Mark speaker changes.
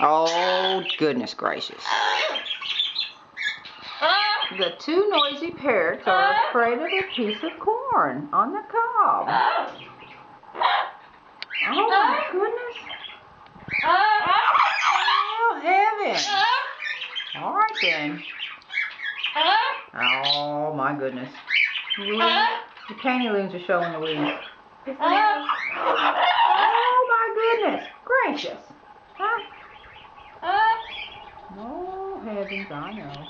Speaker 1: Oh, goodness gracious. The two noisy parrots are afraid of a piece of corn on the cob. Oh, my goodness. Oh, heaven. All right, then. Oh, my goodness. The candy loons are showing the wings. Oh, my goodness gracious. Huh? Oh, heavens, I know.